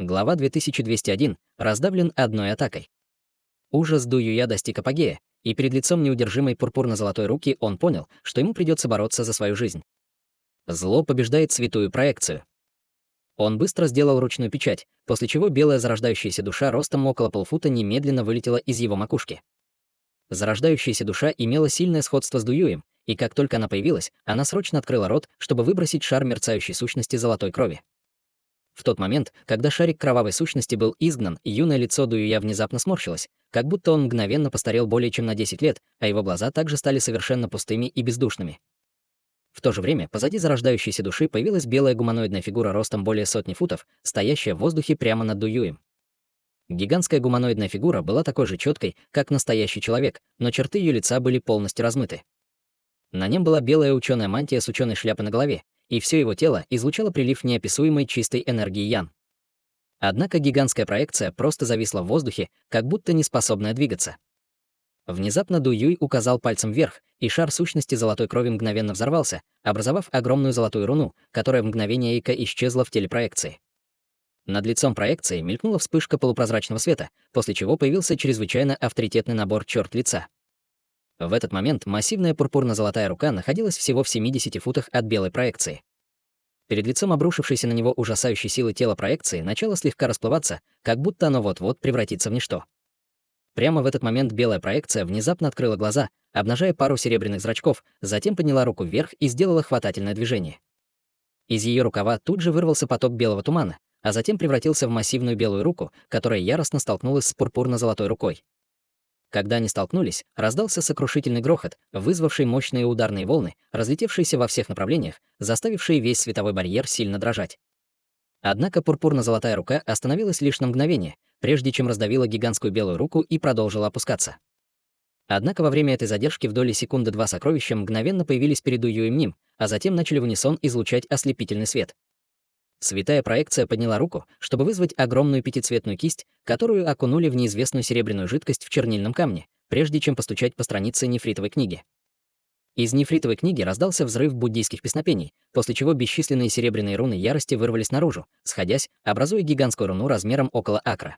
Глава 2201. Раздавлен одной атакой. Ужас Ду Юя достиг апогея, и перед лицом неудержимой пурпурно-золотой руки он понял, что ему придется бороться за свою жизнь. Зло побеждает святую проекцию. Он быстро сделал ручную печать, после чего белая зарождающаяся душа ростом около полфута немедленно вылетела из его макушки. Зарождающаяся душа имела сильное сходство с Дуюем, и как только она появилась, она срочно открыла рот, чтобы выбросить шар мерцающей сущности золотой крови. В тот момент, когда шарик кровавой сущности был изгнан, юное лицо Дуюя внезапно сморщилось, как будто он мгновенно постарел более чем на 10 лет, а его глаза также стали совершенно пустыми и бездушными. В то же время позади зарождающейся души появилась белая гуманоидная фигура ростом более сотни футов, стоящая в воздухе прямо над Дуюем. Гигантская гуманоидная фигура была такой же четкой, как настоящий человек, но черты ее лица были полностью размыты. На нем была белая ученая мантия с ученой шляпой на голове, и все его тело излучало прилив неописуемой чистой энергии Ян. Однако гигантская проекция просто зависла в воздухе, как будто не способная двигаться. Внезапно Ду Юй указал пальцем вверх, и шар сущности золотой крови мгновенно взорвался, образовав огромную золотую руну, которая в мгновение эйка исчезла в теле проекции. Над лицом проекции мелькнула вспышка полупрозрачного света, после чего появился чрезвычайно авторитетный набор черт лица. В этот момент массивная пурпурно-золотая рука находилась всего в 70 футах от белой проекции. Перед лицом обрушившейся на него ужасающей силы тела проекции начало слегка расплываться, как будто оно вот-вот превратится в ничто. Прямо в этот момент белая проекция внезапно открыла глаза, обнажая пару серебряных зрачков, затем подняла руку вверх и сделала хватательное движение. Из ее рукава тут же вырвался поток белого тумана, а затем превратился в массивную белую руку, которая яростно столкнулась с пурпурно-золотой рукой. Когда они столкнулись, раздался сокрушительный грохот, вызвавший мощные ударные волны, разлетевшиеся во всех направлениях, заставившие весь световой барьер сильно дрожать. Однако пурпурно-золотая рука остановилась лишь на мгновение, прежде чем раздавила гигантскую белую руку и продолжила опускаться. Однако во время этой задержки в доли секунды два сокровища мгновенно появились перед Юем Ним, а затем начали в унисон излучать ослепительный свет. Святая проекция подняла руку, чтобы вызвать огромную пятицветную кисть, которую окунули в неизвестную серебряную жидкость в чернильном камне, прежде чем постучать по странице нефритовой книги. Из нефритовой книги раздался взрыв буддийских песнопений, после чего бесчисленные серебряные руны ярости вырвались наружу, сходясь, образуя гигантскую руну размером около акра.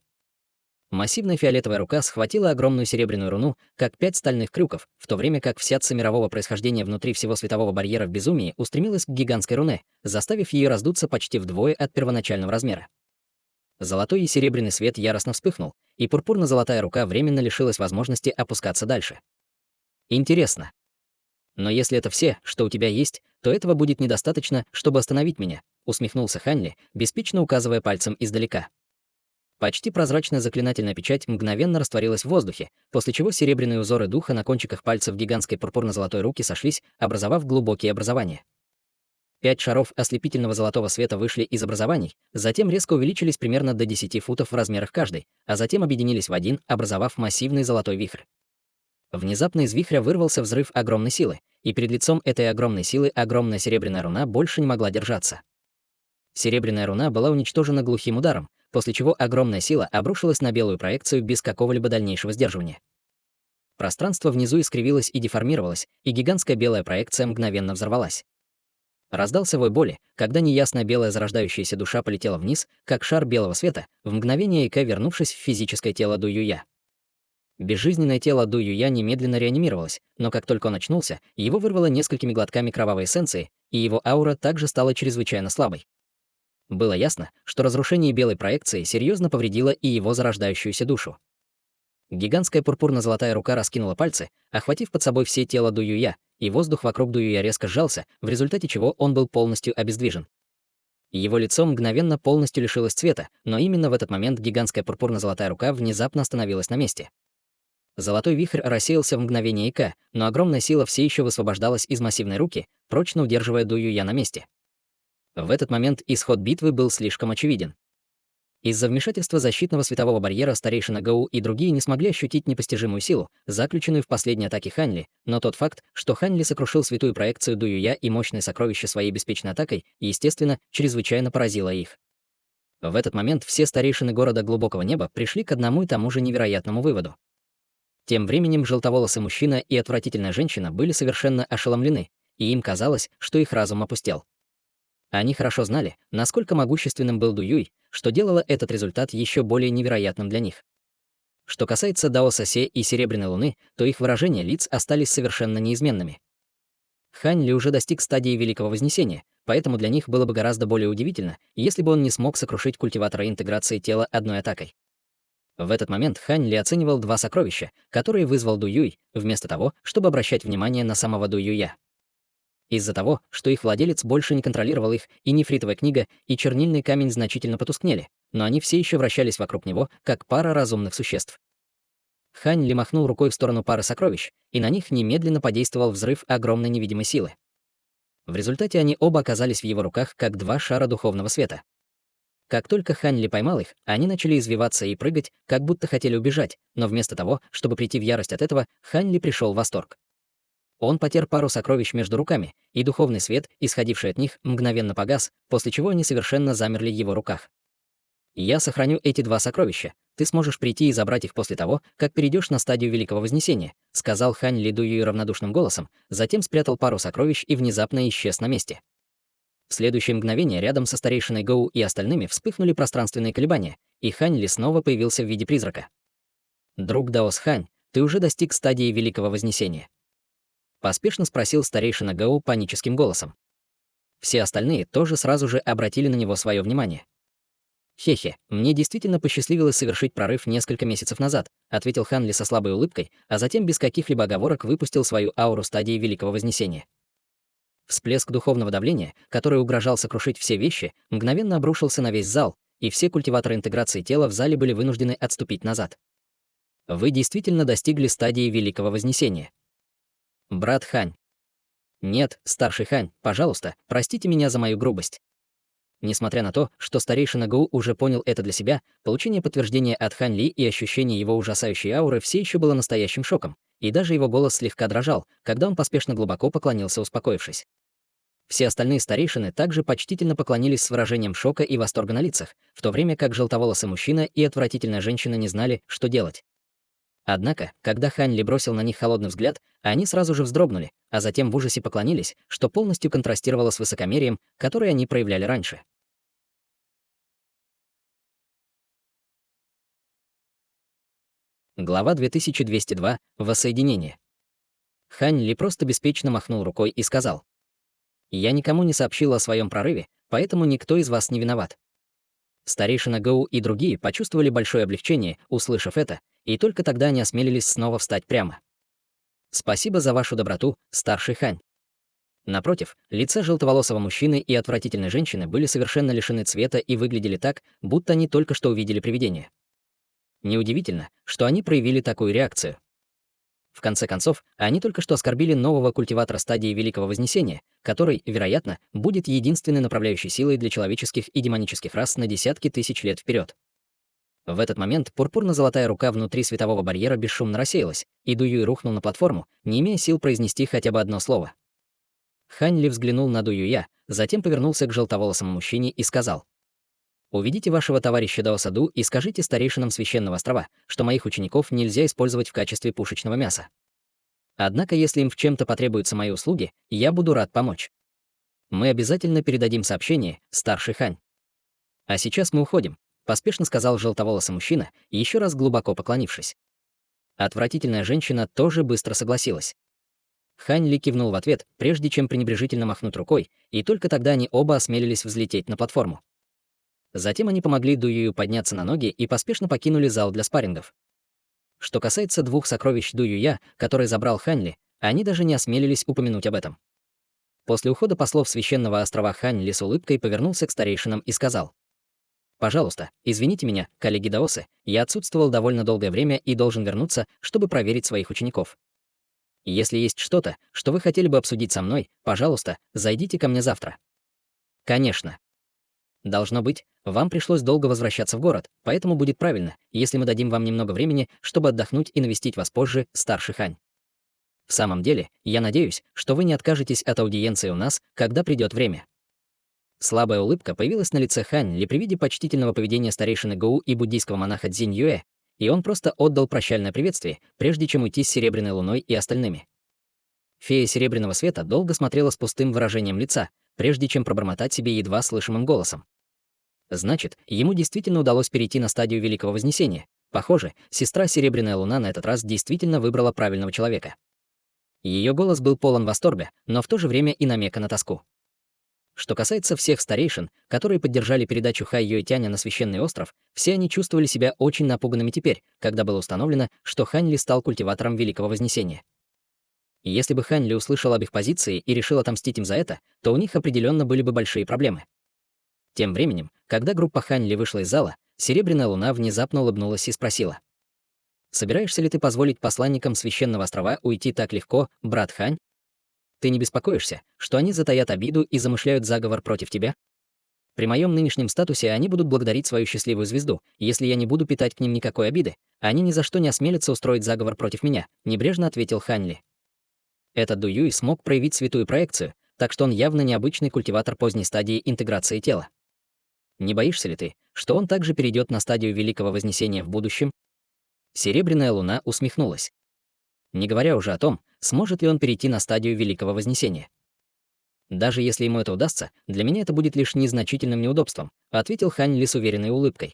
Массивная фиолетовая рука схватила огромную серебряную руну, как 5 стальных крюков, в то время как вся ци мирового происхождения внутри всего светового барьера в безумии устремилась к гигантской руне, заставив ее раздуться почти вдвое от первоначального размера. Золотой и серебряный свет яростно вспыхнул, и пурпурно-золотая рука временно лишилась возможности опускаться дальше. Интересно. Но если это все, что у тебя есть, то этого будет недостаточно, чтобы остановить меня, усмехнулся Ханли, беспечно указывая пальцем издалека. Почти прозрачная заклинательная печать мгновенно растворилась в воздухе, после чего серебряные узоры духа на кончиках пальцев гигантской пурпурно-золотой руки сошлись, образовав глубокие образования. 5 шаров ослепительного золотого света вышли из образований, затем резко увеличились примерно до 10 футов в размерах каждый, а затем объединились в один, образовав массивный золотой вихрь. Внезапно из вихря вырвался взрыв огромной силы, и перед лицом этой огромной силы огромная серебряная руна больше не могла держаться. Серебряная руна была уничтожена глухим ударом, после чего огромная сила обрушилась на белую проекцию без какого-либо дальнейшего сдерживания. Пространство внизу искривилось и деформировалось, и гигантская белая проекция мгновенно взорвалась. Раздался вой боли, когда неясная белая зарождающаяся душа полетела вниз, как шар белого света, в мгновение эйка вернувшись в физическое тело Ду Юя. Безжизненное тело Ду Юя немедленно реанимировалось, но как только он очнулся, его вырвало несколькими глотками кровавой эссенции, и его аура также стала чрезвычайно слабой. Было ясно, что разрушение белой проекции серьезно повредило и его зарождающуюся душу. Гигантская пурпурно-золотая рука раскинула пальцы, охватив под собой все тело Ду Юя, и воздух вокруг Ду Юя резко сжался, в результате чего он был полностью обездвижен. Его лицо мгновенно полностью лишилось цвета, но именно в этот момент гигантская пурпурно-золотая рука внезапно остановилась на месте. Золотой вихрь рассеялся в мгновение эйка, но огромная сила все еще высвобождалась из массивной руки, прочно удерживая Ду Юя на месте. В этот момент исход битвы был слишком очевиден. Из-за вмешательства защитного светового барьера старейшина Гоу и другие не смогли ощутить непостижимую силу, заключенную в последней атаке Ханли, но тот факт, что Ханли сокрушил святую проекцию Ду Юя и мощное сокровище своей беспечной атакой, естественно, чрезвычайно поразило их. В этот момент все старейшины города Глубокого Неба пришли к одному и тому же невероятному выводу. Тем временем желтоволосый мужчина и отвратительная женщина были совершенно ошеломлены, и им казалось, что их разум опустел. Они хорошо знали, насколько могущественным был Ду Юй, что делало этот результат еще более невероятным для них. Что касается Даоса Се и Серебряной Луны, то их выражения лиц остались совершенно неизменными. Хань Ли уже достиг стадии Великого Вознесения, поэтому для них было бы гораздо более удивительно, если бы он не смог сокрушить культиватора интеграции тела одной атакой. В этот момент Хань Ли оценивал два сокровища, которые вызвал Ду Юй, вместо того, чтобы обращать внимание на самого Ду Юя. Из-за того, что их владелец больше не контролировал их, и нефритовая книга, и чернильный камень значительно потускнели, но они все еще вращались вокруг него, как пара разумных существ. Хань Ли махнул рукой в сторону пары сокровищ, и на них немедленно подействовал взрыв огромной невидимой силы. В результате они оба оказались в его руках, как два шара духовного света. Как только Хань Ли поймал их, они начали извиваться и прыгать, как будто хотели убежать, но вместо того, чтобы прийти в ярость от этого, Хань Ли пришел в восторг. Он потер пару сокровищ между руками, и духовный свет, исходивший от них, мгновенно погас, после чего они совершенно замерли в его руках. «Я сохраню эти два сокровища. Ты сможешь прийти и забрать их после того, как перейдешь на стадию Великого Вознесения», сказал Хань Ли Дуюй равнодушным голосом, затем спрятал пару сокровищ и внезапно исчез на месте. В следующее мгновение рядом со старейшиной Гоу и остальными вспыхнули пространственные колебания, и Хань Ли снова появился в виде призрака. «Друг Даос Хань, ты уже достиг стадии Великого Вознесения?» Поспешно спросил старейшина Гоу паническим голосом. Все остальные тоже сразу же обратили на него свое внимание. «Хе-хе, мне действительно посчастливилось совершить прорыв несколько месяцев назад», ответил Хан Ли со слабой улыбкой, а затем без каких-либо оговорок выпустил свою ауру стадии Великого Вознесения. Всплеск духовного давления, который угрожал сокрушить все вещи, мгновенно обрушился на весь зал, и все культиваторы интеграции тела в зале были вынуждены отступить назад. Вы действительно достигли стадии Великого Вознесения. Брат Хань. Нет, старший Хань, пожалуйста, простите меня за мою грубость. Несмотря на то, что старейшина Гоу уже понял это для себя, получение подтверждения от Хань Ли и ощущение его ужасающей ауры все еще было настоящим шоком, и даже его голос слегка дрожал, когда он поспешно глубоко поклонился, успокоившись. Все остальные старейшины также почтительно поклонились с выражением шока и восторга на лицах, в то время как желтоволосый мужчина и отвратительная женщина не знали, что делать. Однако, когда Хань Ли бросил на них холодный взгляд, они сразу же вздрогнули, а затем в ужасе поклонились, что полностью контрастировало с высокомерием, которое они проявляли раньше. Глава 2202. Воссоединение. Хань Ли просто беспечно махнул рукой и сказал: «Я никому не сообщил о своем прорыве, поэтому никто из вас не виноват». Старейшина Гоу и другие почувствовали большое облегчение, услышав это, и только тогда они осмелились снова встать прямо. «Спасибо за вашу доброту, старший Хань». Напротив, лица желтоволосого мужчины и отвратительной женщины были совершенно лишены цвета и выглядели так, будто они только что увидели привидение. Неудивительно, что они проявили такую реакцию. В конце концов, они только что оскорбили нового культиватора стадии Великого Вознесения, который, вероятно, будет единственной направляющей силой для человеческих и демонических рас на десятки тысяч лет вперед. В этот момент пурпурно-золотая рука внутри светового барьера бесшумно рассеялась, и Ду Юй рухнул на платформу, не имея сил произнести хотя бы одно слово. Хань Ли взглянул на Ду Юя, затем повернулся к желтоволосому мужчине и сказал: «Уведите вашего товарища Даоса Ду и скажите старейшинам Священного острова, что моих учеников нельзя использовать в качестве пушечного мяса. Однако, если им в чем-то потребуются мои услуги, я буду рад помочь. Мы обязательно передадим сообщение, старший Хань. А сейчас мы уходим», — поспешно сказал желтоволосый мужчина, еще раз глубоко поклонившись. Отвратительная женщина тоже быстро согласилась. Хань Ли кивнул в ответ, прежде чем пренебрежительно махнуть рукой, и только тогда они оба осмелились взлететь на платформу. Затем они помогли Ду Юю подняться на ноги и поспешно покинули зал для спаррингов. Что касается двух сокровищ Ду Юя, которые забрал Хань Ли, они даже не осмелились упомянуть об этом. После ухода послов Священного острова Хань Ли с улыбкой повернулся к старейшинам и сказал: «Пожалуйста, извините меня, коллеги даосы, я отсутствовал довольно долгое время и должен вернуться, чтобы проверить своих учеников. Если есть что-то, что вы хотели бы обсудить со мной, пожалуйста, зайдите ко мне завтра». «Конечно». «Должно быть, вам пришлось долго возвращаться в город, поэтому будет правильно, если мы дадим вам немного времени, чтобы отдохнуть и навестить вас позже, старший Хань. В самом деле, я надеюсь, что вы не откажетесь от аудиенции у нас, когда придет время». Слабая улыбка появилась на лице Хань Ли при виде почтительного поведения старейшины Гоу и буддийского монаха Цзинь Юэ, и он просто отдал прощальное приветствие, прежде чем уйти с Серебряной Луной и остальными. Фея Серебряного Света долго смотрела с пустым выражением лица, прежде чем пробормотать себе едва слышимым голосом: Значит, ему действительно удалось перейти на стадию Великого Вознесения. Похоже, сестра Серебряная Луна на этот раз действительно выбрала правильного человека. Ее голос был полон восторга, но в то же время и намека на тоску. Что касается всех старейшин, которые поддержали передачу Хай Юэтяня на Священный остров, все они чувствовали себя очень напуганными теперь, когда было установлено, что Хань Ли стал культиватором Великого Вознесения. И если бы Хань Ли услышал об их позиции и решил отомстить им за это, то у них определенно были бы большие проблемы. Тем временем, когда группа Хань Ли вышла из зала, Серебряная Луна внезапно улыбнулась и спросила: «Собираешься ли ты позволить посланникам Священного острова уйти так легко, брат Хань? Ты не беспокоишься, что они затаят обиду и замышляют заговор против тебя? При моем нынешнем статусе они будут благодарить свою счастливую звезду, если я не буду питать к ним никакой обиды. Они ни за что не осмелятся устроить заговор против меня», — небрежно ответил Хань Ли. Этот Ду Юй смог проявить святую проекцию, так что он явно необычный культиватор поздней стадии интеграции тела. Не боишься ли ты, что он также перейдет на стадию Великого Вознесения в будущем? Серебряная Луна усмехнулась. Не говоря уже о том, сможет ли он перейти на стадию Великого Вознесения. «Даже если ему это удастся, для меня это будет лишь незначительным неудобством», ответил Хань Ли с уверенной улыбкой.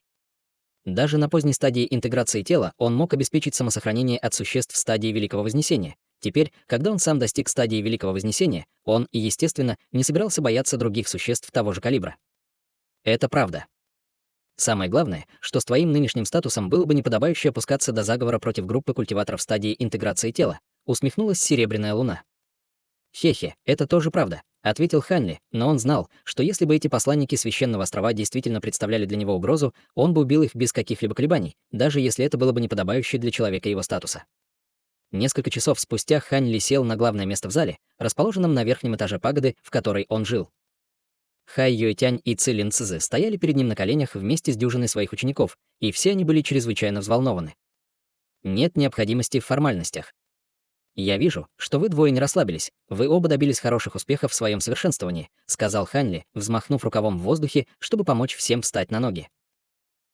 Даже на поздней стадии интеграции тела он мог обеспечить самосохранение от существ в стадии Великого Вознесения. Теперь, когда он сам достиг стадии Великого Вознесения, он, естественно, не собирался бояться других существ того же калибра. Это правда. Самое главное, что с твоим нынешним статусом было бы неподобающе опускаться до заговора против группы культиваторов стадии интеграции тела, усмехнулась Серебряная Луна. «Хе-хе, это тоже правда», — ответил Ханли, но он знал, что если бы эти посланники Священного острова действительно представляли для него угрозу, он бы убил их без каких-либо колебаний, даже если это было бы неподобающе для человека его статуса. Несколько часов спустя Ханли сел на главное место в зале, расположенном на верхнем этаже пагоды, в которой он жил. Хай Юэтянь и Цилин Цзы стояли перед ним на коленях вместе с дюжиной своих учеников, и все они были чрезвычайно взволнованы. Нет необходимости в формальностях. «Я вижу, что вы двое не расслабились, вы оба добились хороших успехов в своем совершенствовании», сказал Ханли, взмахнув рукавом в воздухе, чтобы помочь всем встать на ноги.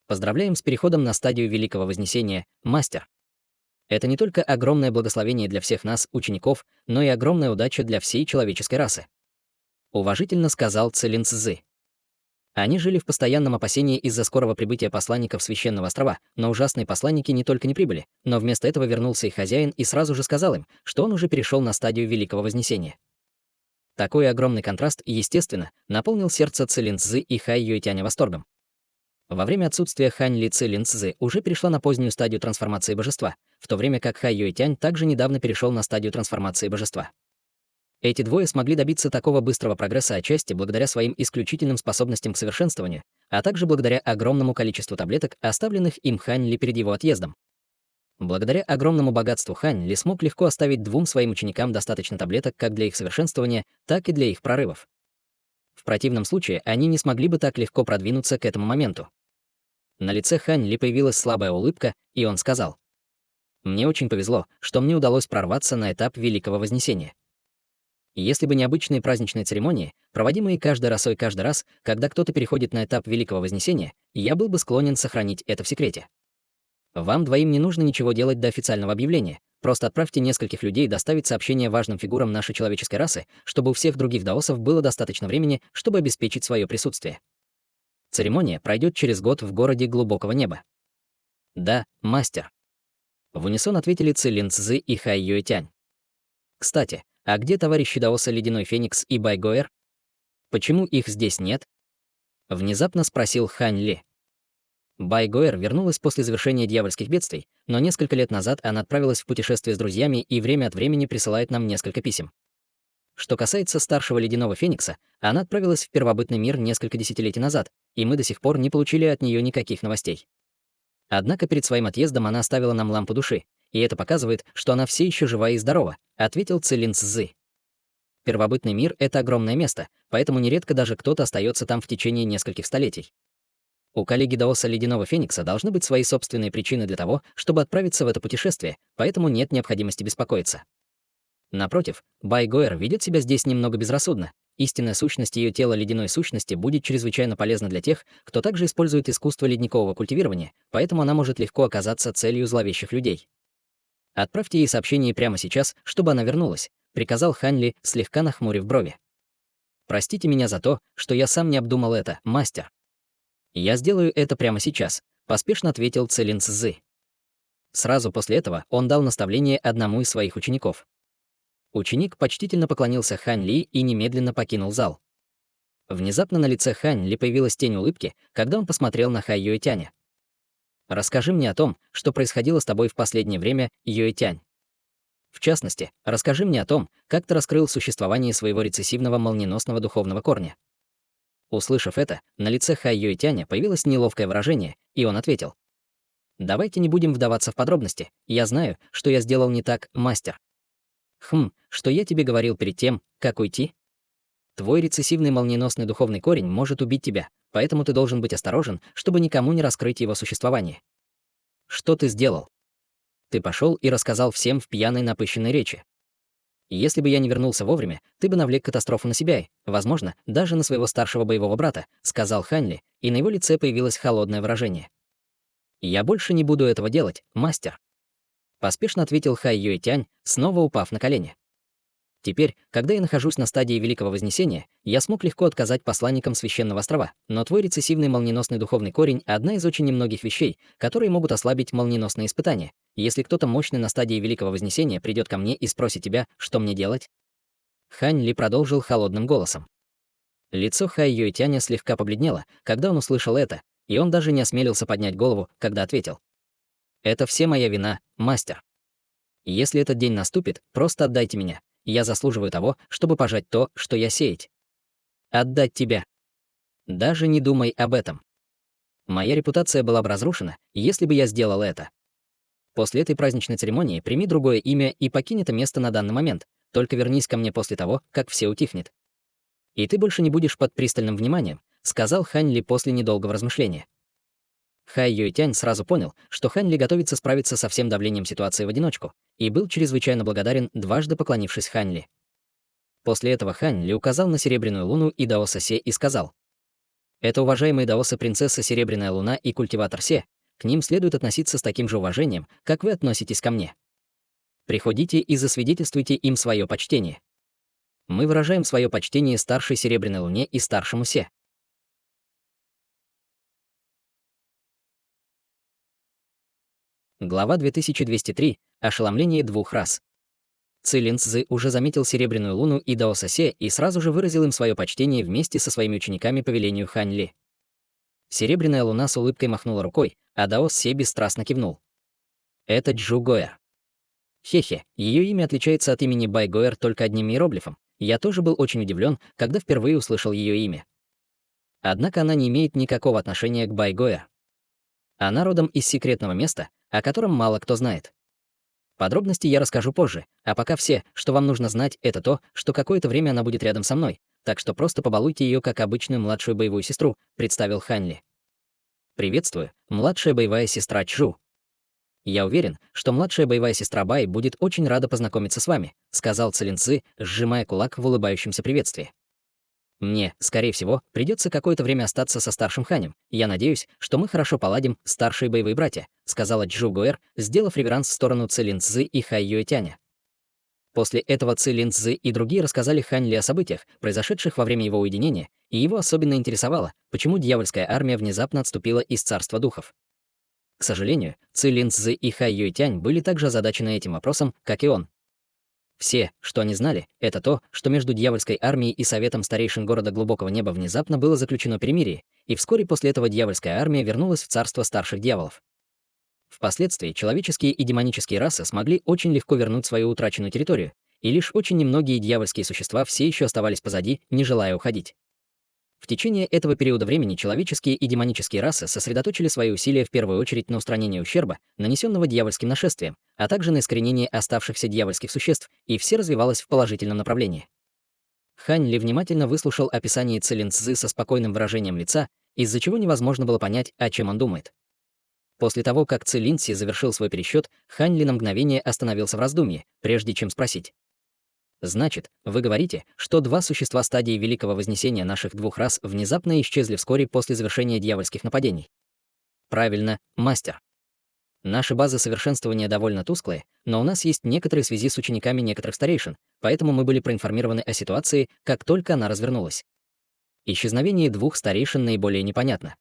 «Поздравляем с переходом на стадию Великого Вознесения, мастер. Это не только огромное благословение для всех нас, учеников, но и огромная удача для всей человеческой расы», уважительно сказал Цилин Цзы. Они жили в постоянном опасении из-за скорого прибытия посланников Священного острова, но ужасные посланники не только не прибыли, но вместо этого вернулся их хозяин и сразу же сказал им, что он уже перешел на стадию Великого Вознесения. Такой огромный контраст, естественно, наполнил сердце Цилин Цзы и Хай Юэтяня восторгом. Во время отсутствия Хань Ли Цилин Цзы уже перешла на позднюю стадию трансформации божества, в то время как Хай Юэтянь также недавно перешел на стадию трансформации божества. Эти двое смогли добиться такого быстрого прогресса отчасти благодаря своим исключительным способностям к совершенствованию, а также благодаря огромному количеству таблеток, оставленных им Хань Ли перед его отъездом. Благодаря огромному богатству Хань Ли смог легко оставить двум своим ученикам достаточно таблеток как для их совершенствования, так и для их прорывов. В противном случае они не смогли бы так легко продвинуться к этому моменту. На лице Хань Ли появилась слабая улыбка, и он сказал: «Мне очень повезло, что мне удалось прорваться на этап Великого Вознесения. Если бы не обычные праздничные церемонии, проводимые каждой росой каждый раз, когда кто-то переходит на этап Великого Вознесения, я был бы склонен сохранить это в секрете. Вам двоим не нужно ничего делать до официального объявления, просто отправьте нескольких людей доставить сообщение важным фигурам нашей человеческой расы, чтобы у всех других даосов было достаточно времени, чтобы обеспечить свое присутствие. Церемония пройдет через год в городе Глубокого Неба». «Да, мастер», — в унисон ответили Цилин Цзы и Хай Юэтянь. «Кстати, а где товарищи даоса Ледяной Феникс и Байгоэр? Почему их здесь нет?» Внезапно спросил Хань Ли. Байгоэр вернулась после завершения дьявольских бедствий, но несколько лет назад она отправилась в путешествие с друзьями и время от времени присылает нам несколько писем. Что касается старшего Ледяного Феникса, она отправилась в первобытный мир несколько десятилетий назад, и мы до сих пор не получили от нее никаких новостей. Однако перед своим отъездом она оставила нам лампу души, и это показывает, что она все еще жива и здорова, ответил Цилин Цзы. Первобытный мир — это огромное место, поэтому нередко даже кто-то остается там в течение нескольких столетий. У коллеги даоса Ледяного Феникса должны быть свои собственные причины для того, чтобы отправиться в это путешествие, поэтому нет необходимости беспокоиться. Напротив, Байгоэр ведет себя здесь немного безрассудно. Истинная сущность ее тела ледяной сущности будет чрезвычайно полезна для тех, кто также использует искусство ледникового культивирования, поэтому она может легко оказаться целью зловещих людей. «Отправьте ей сообщение прямо сейчас, чтобы она вернулась», — приказал Хань Ли, слегка нахмурив брови. «Простите меня за то, что я сам не обдумал это, мастер». «Я сделаю это прямо сейчас», — поспешно ответил Цилин Цзы. Сразу после этого он дал наставление одному из своих учеников. Ученик почтительно поклонился Хань Ли и немедленно покинул зал. Внезапно на лице Хань Ли появилась тень улыбки, когда он посмотрел на Хай Юэтяня. «Расскажи мне о том, что происходило с тобой в последнее время, Юэтянь. В частности, расскажи мне о том, как ты раскрыл существование своего рецессивного молниеносного духовного корня». Услышав это, на лице Хай Юэтяня появилось неловкое выражение, и он ответил. «Давайте не будем вдаваться в подробности. Я знаю, что я сделал не так, мастер». Что я тебе говорил перед тем, как уйти? Твой рецессивный молниеносный духовный корень может убить тебя, поэтому ты должен быть осторожен, чтобы никому не раскрыть его существование. Что ты сделал? Ты пошел и рассказал всем в пьяной напыщенной речи. Если бы я не вернулся вовремя, ты бы навлек катастрофу на себя и, возможно, даже на своего старшего боевого брата, сказал Ханли, и на его лице появилось холодное выражение. Я больше не буду этого делать, мастер. Поспешно ответил Хай Юэтянь, снова упав на колени. Теперь, когда я нахожусь на стадии Великого Вознесения, я смог легко отказать посланникам Священного Острова, но твой рецессивный молниеносный духовный корень — одна из очень немногих вещей, которые могут ослабить молниеносные испытания. Если кто-то мощный на стадии Великого Вознесения придет ко мне и спросит тебя, что мне делать? Хань Ли продолжил холодным голосом. Лицо Хай Юэтяня слегка побледнело, когда он услышал это, и он даже не осмелился поднять голову, когда ответил. «Это все моя вина, мастер. Если этот день наступит, просто отдайте меня. Я заслуживаю того, чтобы пожать то, что я сеять. Отдать тебя. Даже не думай об этом. Моя репутация была бы разрушена, если бы я сделал это. После этой праздничной церемонии прими другое имя и покинь это место на данный момент, только вернись ко мне после того, как все утихнет. И ты больше не будешь под пристальным вниманием», — сказал Хань Ли после недолгого размышления. Хай Юэтянь сразу понял, что Хань Ли готовится справиться со всем давлением ситуации в одиночку, и был чрезвычайно благодарен, дважды поклонившись Хань Ли. После этого Хань Ли указал на Серебряную Луну и Даоса Се и сказал: «Это уважаемые даосы принцесса Серебряная Луна и культиватор Се, к ним следует относиться с таким же уважением, как вы относитесь ко мне. Приходите и засвидетельствуйте им свое почтение. Мы выражаем свое почтение старшей Серебряной Луне и старшему Се». Глава 2203. Ошеломление двух рас. Цилин Цзы уже заметил Серебряную Луну и Даоса Се и сразу же выразил им свое почтение вместе со своими учениками по велению Хань Ли. Серебряная Луна с улыбкой махнула рукой, а Даос Се бесстрастно кивнул. Это Джу Гоэр. Хе-хе, ее имя отличается от имени Бай Гоэр только одним иероглифом. Я тоже был очень удивлен, когда впервые услышал ее имя. Однако она не имеет никакого отношения к Бай Гоэр. Она родом из секретного места, о котором мало кто знает. Подробности я расскажу позже, а пока все, что вам нужно знать, это то, что какое-то время она будет рядом со мной, так что просто побалуйте ее как обычную младшую боевую сестру, представил Хань Ли. Приветствую, младшая боевая сестра Чжу. Я уверен, что младшая боевая сестра Бай будет очень рада познакомиться с вами, сказал Цилин Цзы, сжимая кулак в улыбающемся приветствии. Мне, скорее всего, придется какое-то время остаться со старшим Ханем. Я надеюсь, что мы хорошо поладим, старшие боевые братья, сказала Джу Гоэр, сделав реверанс в сторону Цилин Цзы и Хай Юэтяня. После этого Цилин Цзы и другие рассказали Хань Ли о событиях, произошедших во время его уединения, и его особенно интересовало, почему дьявольская армия внезапно отступила из царства духов. К сожалению, Цилин Цзы и Хай Юэтянь были также озадачены этим вопросом, как и он. Все, что они знали, это то, что между дьявольской армией и советом старейшин города Глубокого Неба внезапно было заключено перемирие, и вскоре после этого дьявольская армия вернулась в царство старших дьяволов. Впоследствии человеческие и демонические расы смогли очень легко вернуть свою утраченную территорию, и лишь очень немногие дьявольские существа все еще оставались позади, не желая уходить. В течение этого периода времени человеческие и демонические расы сосредоточили свои усилия в первую очередь на устранении ущерба, нанесенного дьявольским нашествием, а также на искоренении оставшихся дьявольских существ, и все развивалось в положительном направлении. Хань Ли внимательно выслушал описание Цилин Цзы со спокойным выражением лица, из-за чего невозможно было понять, о чем он думает. После того, как Цилин Цзи завершил свой пересчет, Хань Ли на мгновение остановился в раздумье, прежде чем спросить. «Значит, вы говорите, что два существа стадии Великого Вознесения наших двух рас внезапно исчезли вскоре после завершения дьявольских нападений?» «Правильно, мастер. Наши базы совершенствования довольно тусклые, но у нас есть некоторые связи с учениками некоторых старейшин, поэтому мы были проинформированы о ситуации, как только она развернулась. Исчезновение двух старейшин наиболее непонятно.